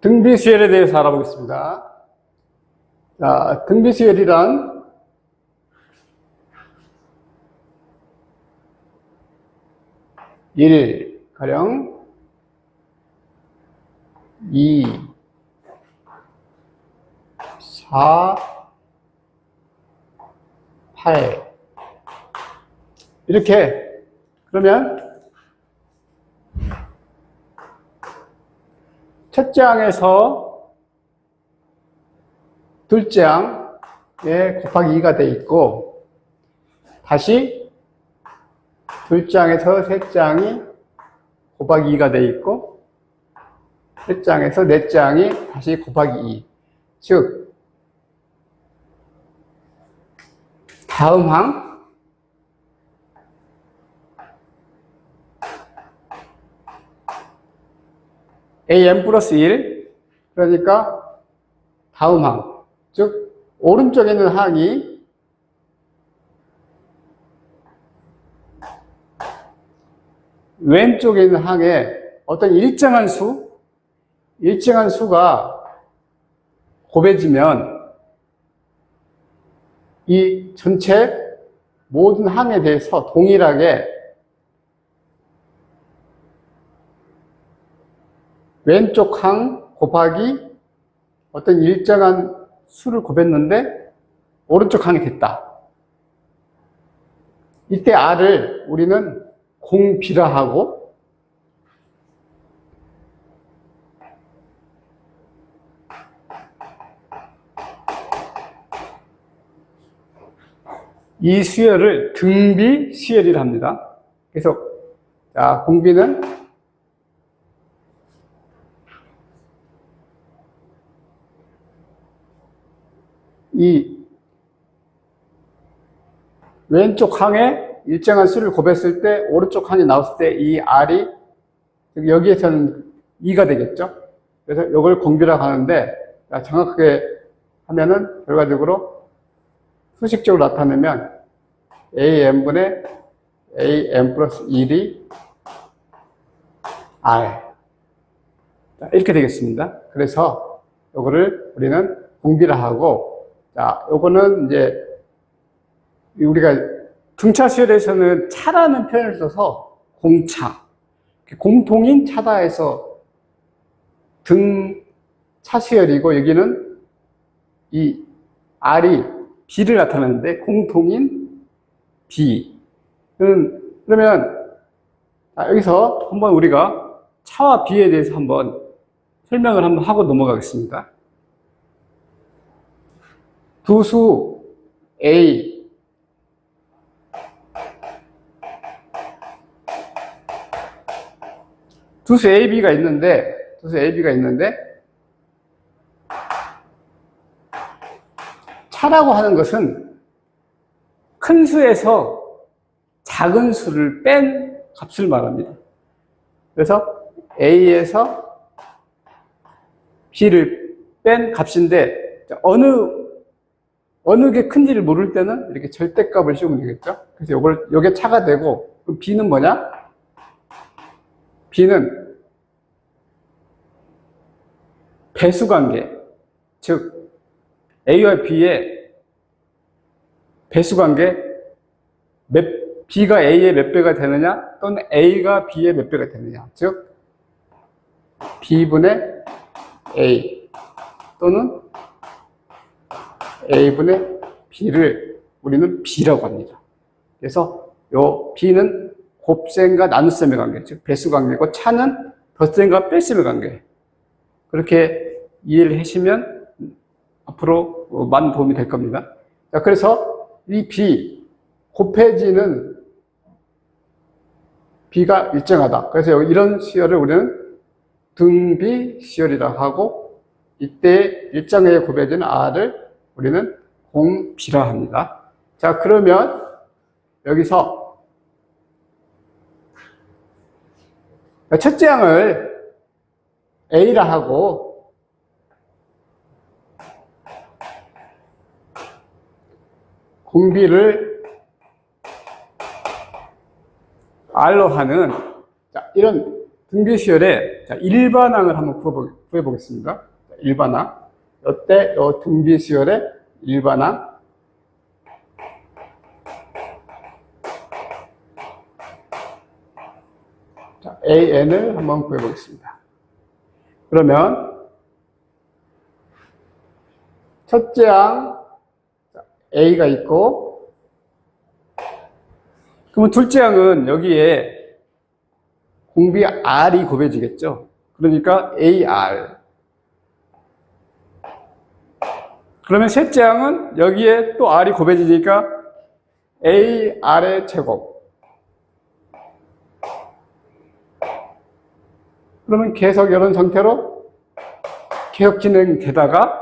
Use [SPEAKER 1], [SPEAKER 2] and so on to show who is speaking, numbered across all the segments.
[SPEAKER 1] 등비수열에 대해서 알아보겠습니다. 자, 등비수열이란 1 가령 2 4 8 이렇게. 그러면 첫째 항에서 둘째 항에 곱하기 2가 돼 있고, 다시 둘째 항에서 셋째 항이 곱하기 2가 돼 있고, 셋째 항에서 넷째 항이 다시 곱하기 2. 즉 다음 항 am 플러스 1, 그러니까 다음 항, 즉 오른쪽에 있는 항이 왼쪽에 있는 항에 어떤 일정한 수가 곱해지면 이 전체 모든 항에 대해서 동일하게 왼쪽 항 곱하기 어떤 일정한 수를 곱했는데 오른쪽 항이 됐다. 이때 R을 우리는 공비라 하고, 이 수열을 등비 수열이라 합니다. 그래서 자, 공비는 이 왼쪽 항에 일정한 수를 곱했을 때 오른쪽 항이 나왔을 때 이 R이 여기에서는 2가 되겠죠. 그래서 이걸 공비라고 하는데, 정확하게 하면은 결과적으로 수식적으로 나타내면 am분의 am 플러스 1이 R, 이렇게 되겠습니다. 그래서 이거를 우리는 공비라 하고, 자, 요거는 이제 우리가 등차 수열에서는 차라는 표현을 써서 공차, 공통인 차다 해서 등차 수열이고, 여기는 이 R이 B를 나타내는데 공통인 B. 그러면 여기서 한번 우리가 차와 B에 대해서 한번 설명을 한번 하고 넘어가겠습니다. 두수 A, 두수 AB가 있는데, 차라고 하는 것은 큰 수에서 작은 수를 뺀 값을 말합니다. 그래서 A에서 B를 뺀 값인데, 어느 게 큰지를 모를 때는 이렇게 절대값을 씌우면 되겠죠. 그래서 요게 차가 되고, 그럼 B는 뭐냐? B는 배수관계, 즉 A와 B의 배수관계, B가 A의 몇 배가 되느냐, 또는 A가 B의 몇 배가 되느냐, 즉 B분의 A 또는 A분의 B를 우리는 B라고 합니다. 그래서 요 B는 곱셈과 나눗셈의 관계, 즉 배수관계고, 차는 덧셈과 뺄셈의 관계. 그렇게 이해를 하시면 앞으로 많은 도움이 될 겁니다. 자, 그래서 이 B, 곱해지는 B가 일정하다. 그래서 이런 수열을 우리는 등비 수열이라고 하고, 이때 일정하게 곱해지는 R을 우리는 공비라 합니다. 자, 그러면 여기서 첫째 항을 A라 하고, 공비를 R로 하는, 자, 이런 등비수열의 일반항을 한번 구해보겠습니다. 일반항. 이때 이 등비수열의 일반항. 자, AN을 한번 구해보겠습니다. 그러면 첫째 항 A가 있고, 그러면 둘째 항은 여기에 공비 R이 곱해지겠죠. 그러니까 AR. 그러면 셋째 항은 여기에 또 R이 곱해지니까 AR의 제곱. 그러면 계속 이런 상태로 계속 진행되다가,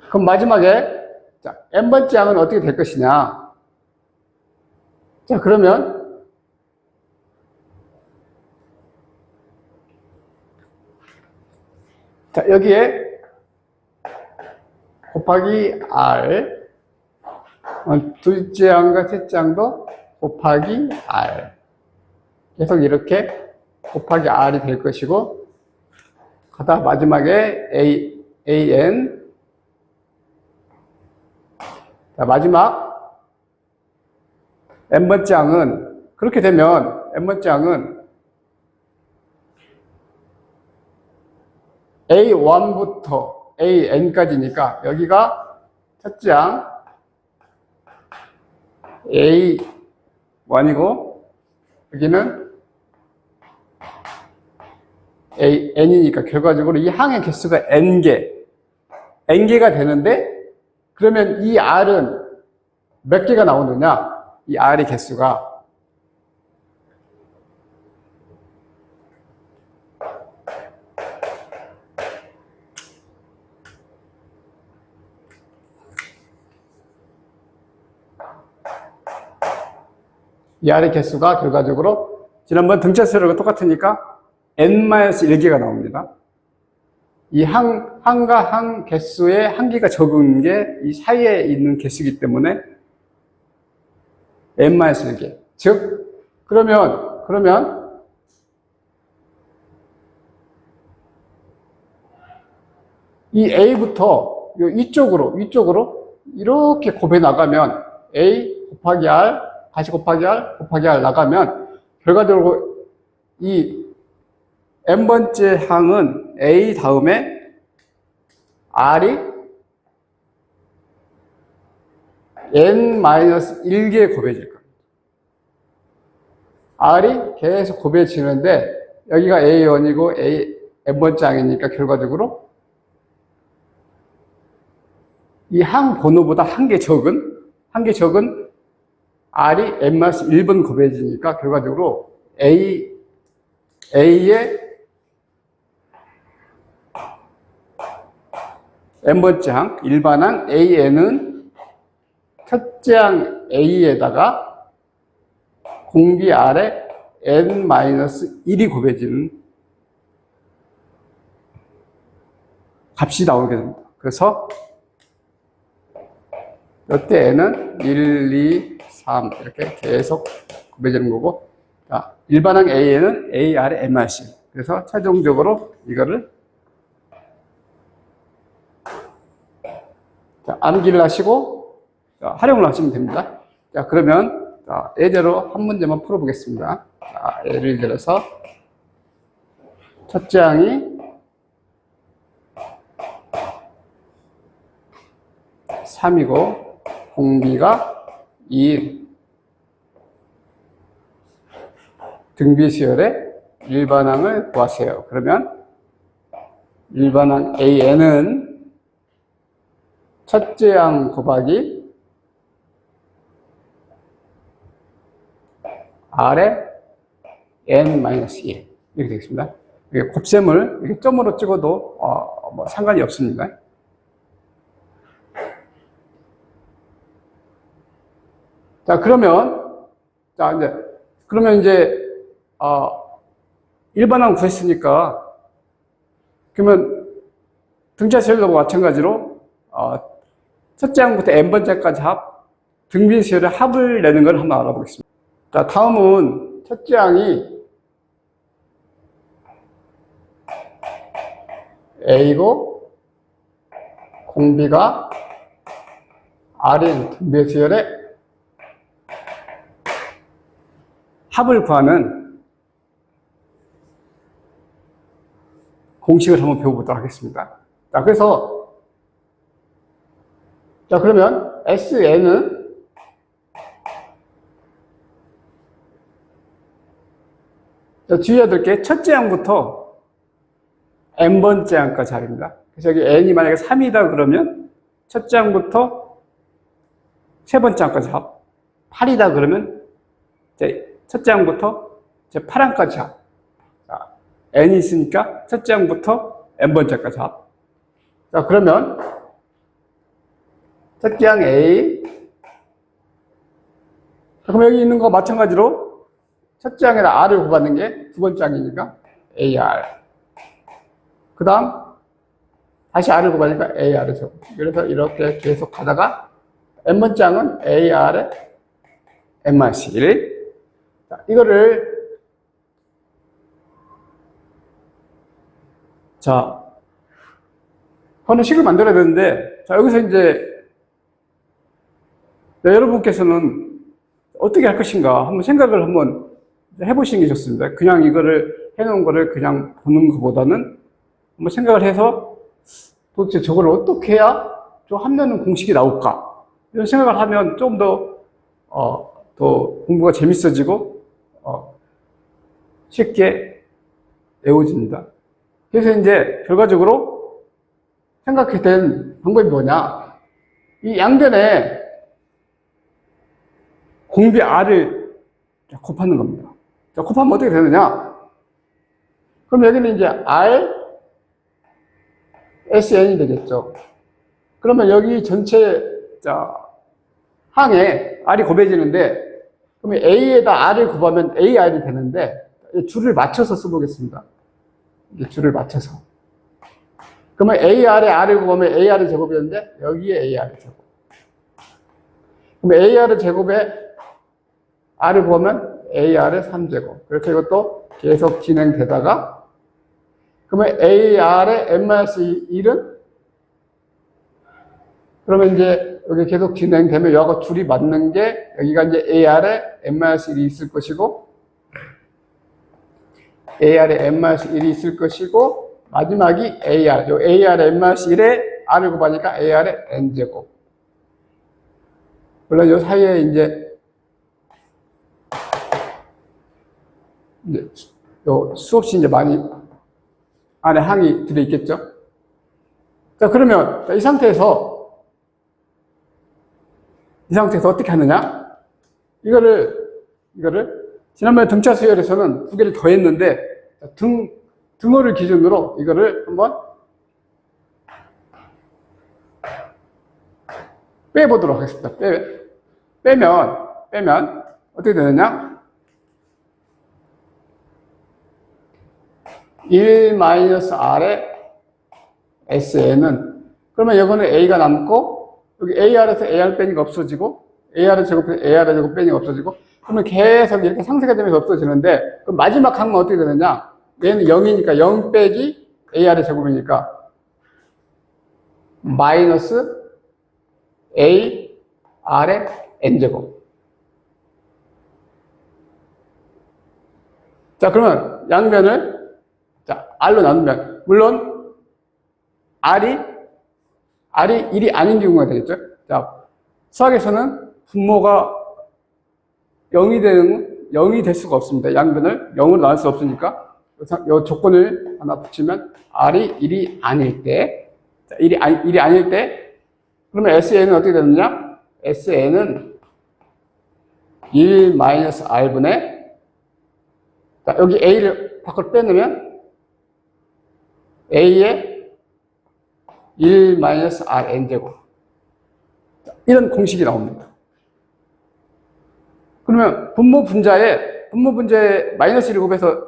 [SPEAKER 1] 그럼 마지막에 자, n번째 항은 어떻게 될 것이냐. 자, 그러면 자, 여기에 곱하기 R, 둘째 항과 셋째 항도 곱하기 R, 계속 이렇게 곱하기 R이 될 것이고, 가다 마지막에 AN. 자, 마지막 n번째 항은, 그렇게 되면 n번째 항은 A1부터 AN까지니까 여기가 첫째 항 A1이고 여기는 AN이니까 결과적으로 이 항의 개수가 N개가 되는데, 그러면 이 R은 몇 개가 나오느냐? 이 R의 개수가 이 R의 개수가 결과적으로 지난번 등차 세로가 똑같으니까 N-1개가 나옵니다. 이 항과 항 개수의 한 개가 적은 게 이 사이에 있는 개수이기 때문에 N-1개. 즉, 그러면 이 A부터 이쪽으로 이렇게 곱해 나가면 A 곱하기 R, 다시 곱하기 R, 곱하기 R 나가면 결과적으로 이 n번째 항은 A 다음에 R이 N-1개 곱해질 겁니다. R이 계속 곱해지는데 여기가 A1이고 n번째 항이니까 결과적으로 이 항 번호보다 한 개 적은 R이 N-1번 곱해지니까 결과적으로 A의 n번째 항, 일반항 AN은 첫째 항 A에다가 공비 R에 N-1이 곱해지는 값이 나오게 됩니다. 그래서 이때 N은 1, 2, 3 이렇게 계속 곱해지는 거고, 자, 일반항 AN은 AR의 N-1. 그래서 최종적으로 이거를 자, 암기를 하시고 자, 활용을 하시면 됩니다. 자, 그러면 자, 예제로 한 문제만 풀어보겠습니다. 자, 예를 들어서 첫째 항이 3이고 공비가 2. 등비수열의 일반항을 구하세요. 그러면 일반항 AN은 첫째 항 곱하기 R의 N-1 이렇게 되겠습니다. 곱셈을 이렇게 점으로 찍어도 뭐 상관이 없습니다. 자, 그러면 이제 일반항 구했으니까, 그러면 등차 세열도 마찬가지로 첫째 항부터 n번째까지 등비수열의 합을 내는 걸 한번 알아보겠습니다. 자, 다음은 첫째 항이 A고 공비가 R인 분배 수열의 합을 구하는 공식을 한번 배워보도록 하겠습니다. 자, 그래서 자, 그러면 SN은 주의해야 될 게 첫째 항부터 n번째 항까지 합입니다. 그래서 여기 n이 만약에 3이다 그러면 첫째 항부터 세 번째 항까지 합. 8이다 그러면 이제 첫째 항부터 이제 8항까지 합. 자, n이 있으니까 첫째 항부터 n번째까지 합. 자, 그러면 첫째 항 A. 그럼 여기 있는 거 마찬가지로 첫째 항에다 R을 곱하는 게 두 번째 항이니까 AR. 그 다음 다시 R을 곱하니까 AR을 적고. 그래서 이렇게 계속 가다가 n번째 항은 AR의 n-1. 자, 이거를 자, 하는 식을 만들어야 되는데, 자, 여기서 이제 여러분께서는 어떻게 할 것인가 한번 생각을 한번 해보시는 게 좋습니다. 그냥 이거를 해놓은 거를 그냥 보는 것보다는 한번 생각을 해서 도대체 저걸 어떻게 해야 좀 하면은 공식이 나올까? 이런 생각을 하면 좀 더 공부가 재밌어지고, 쉽게 외워집니다. 그래서 이제 결과적으로 생각해 된 방법이 뭐냐? 이 양변에 공비 R을 곱하는 겁니다. 자, 곱하면 어떻게 되느냐? 그럼 여기는 이제 R, SN이 되겠죠. 그러면 여기 전체, 자, 항에 R이 곱해지는데, 그러면 A에다 R을 곱하면 AR이 되는데, 줄을 맞춰서 써보겠습니다. 이제 줄을 맞춰서. 그러면 AR에 R을 곱하면 AR의 제곱이었는데, 여기에 AR의 제곱. 그럼 AR의 제곱에 R을 곱하면 AR의 3제곱. 그렇게 이것도 계속 진행되다가, 그러면 AR의 n-1은 그러면 이제 여기 계속 진행되면 여하고 줄이 맞는 게 여기가 이제 AR의 n-1이 있을 것이고 AR의 n-1이 있을 것이고 마지막이 AR, 요 AR의 n-1에 R을 곱하니까 AR의 n제곱. 물론 요 사이에 이제 요 수없이 이제 많이 안에 항이 들어있겠죠. 자, 그러면 이 상태에서 어떻게 하느냐? 이거를 지난번에 등차 수열에서는 두 개를 더했는데 등호를 기준으로 이거를 한번 빼보도록 하겠습니다. 빼면 어떻게 되느냐? 1-R의 SN은 그러면 여기는 A가 남고 여기 AR에서 AR 빼니까 없어지고 AR의 제곱에서 AR의 제곱 빼니까 없어지고 그러면 계속 이렇게 상쇄가 되면서 없어지는데 그럼 마지막 항은 어떻게 되느냐? 얘는 0이니까 0 빼기 AR의 제곱이니까 마이너스 AR의 n제곱. 자, 그러면 양변을 자, R로 나누면 물론 R이 1이 아닌 경우가 되겠죠. 자, 수학에서는 분모가 0이 될 수가 없습니다. 양변을 0으로 나눌 수 없으니까 이 조건을 하나 붙이면 R이 1이 아닐 때, 자, 1이 아닐 때, 그러면 SN은 어떻게 되느냐? SN은 1-R분의, 자, 여기 A를 밖으로 빼놓으면 A의 1-Rn제곱. 이런 공식이 나옵니다. 그러면 분모 분자에 마이너스 1을 곱해서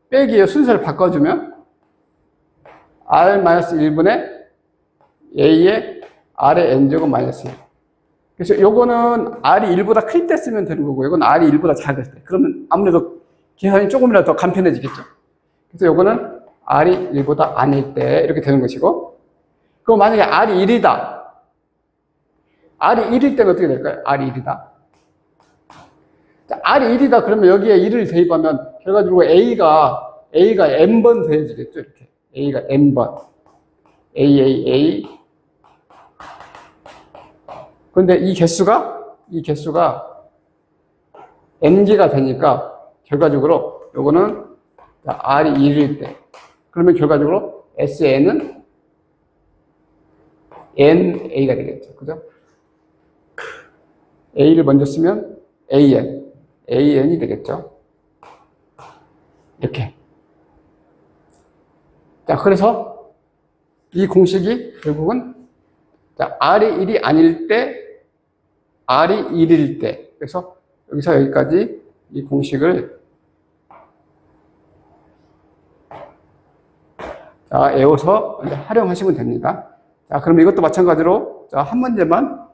[SPEAKER 1] 빼기의 순서를 바꿔주면 R-1분의 A의 R의 n제곱 마이너스 1. 그래서 요거는 R이 1보다 클 때 쓰면 되는 거고, 이건 R이 1보다 작을 때. 그러면 아무래도 계산이 조금이라도 더 간편해지겠죠. 그래서 요거는 R이 1보다 아닐 때 이렇게 되는 것이고, 그럼 만약에 R이 1이다. R이 1일 때는 어떻게 될까요? R이 1이다. 자, R이 1이다 그러면 여기에 1을 대입하면 결과적으로 A가 N번 더해지겠죠. 이렇게. A가 N번. A. 그런데 이 개수가 N개가 되니까 결과적으로 요거는 R이 1일 때. 그러면 결과적으로 SN은 NA가 되겠죠. 그죠? A를 먼저 쓰면 AN이 되겠죠. 이렇게. 자, 그래서 이 공식이 결국은 R이 1이 아닐 때, R이 1일 때. 그래서 여기서 여기까지 이 공식을 외워서 활용하시면 됩니다. 자, 그럼 이것도 마찬가지로 한 문제만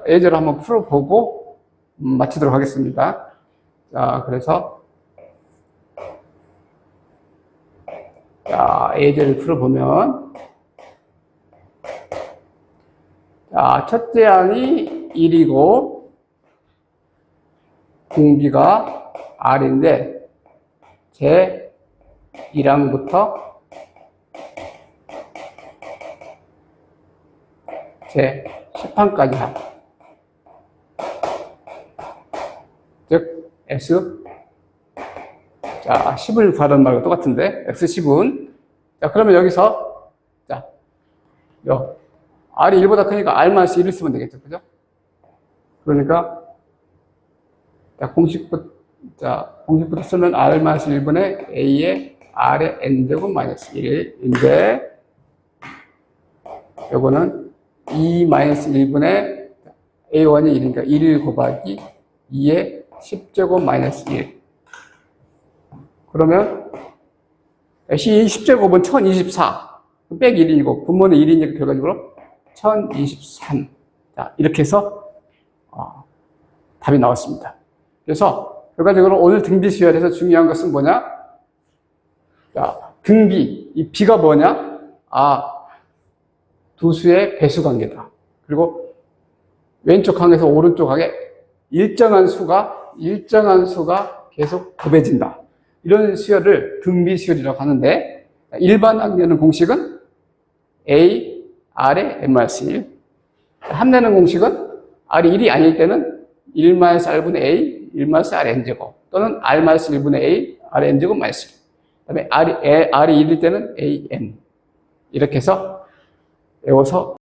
[SPEAKER 1] 예제를 한번 풀어보고 마치도록 하겠습니다. 자, 그래서 예제를 풀어보면 첫째 항이 1이고 공비가 R인데 제 1항부터 제 10항까지 항. 즉, S. 10을 구하는 말과 똑같은데, X10은. 자, 그러면 여기서, R이 1보다 크니까 R-1을 쓰면 되겠죠. 그죠? 그러니까, 공식부터 쓰면 R-1분의 A의 R의 N제곱 마이너스 1인데, 요거는 2-1분의 A1이 1이니까 1 곱하기 2의 10제곱 마이너스 1. 그러면 10제곱은 1024. 빼기 1이고 분모는 1이니까 결과적으로 1023. 자, 이렇게 해서 답이 나왔습니다. 그래서 결과적으로 오늘 등비 수열에서 중요한 것은 뭐냐? 등비, 이 비가 뭐냐? 두 수의 배수 관계다. 그리고 왼쪽 항에서 오른쪽 항에 일정한 수가 계속 곱해진다. 이런 수열을 등비 수열이라고 하는데, 일반 항내는 공식은 A, R의 N-1. 합내는 공식은 R이 1이 아닐 때는 1-R분의 A, 1-R N제곱, 또는 R-1분의 A, R N제곱 마이너스 1. 그 다음에 R이 1일 때는 AN. 이렇게 해서 외워서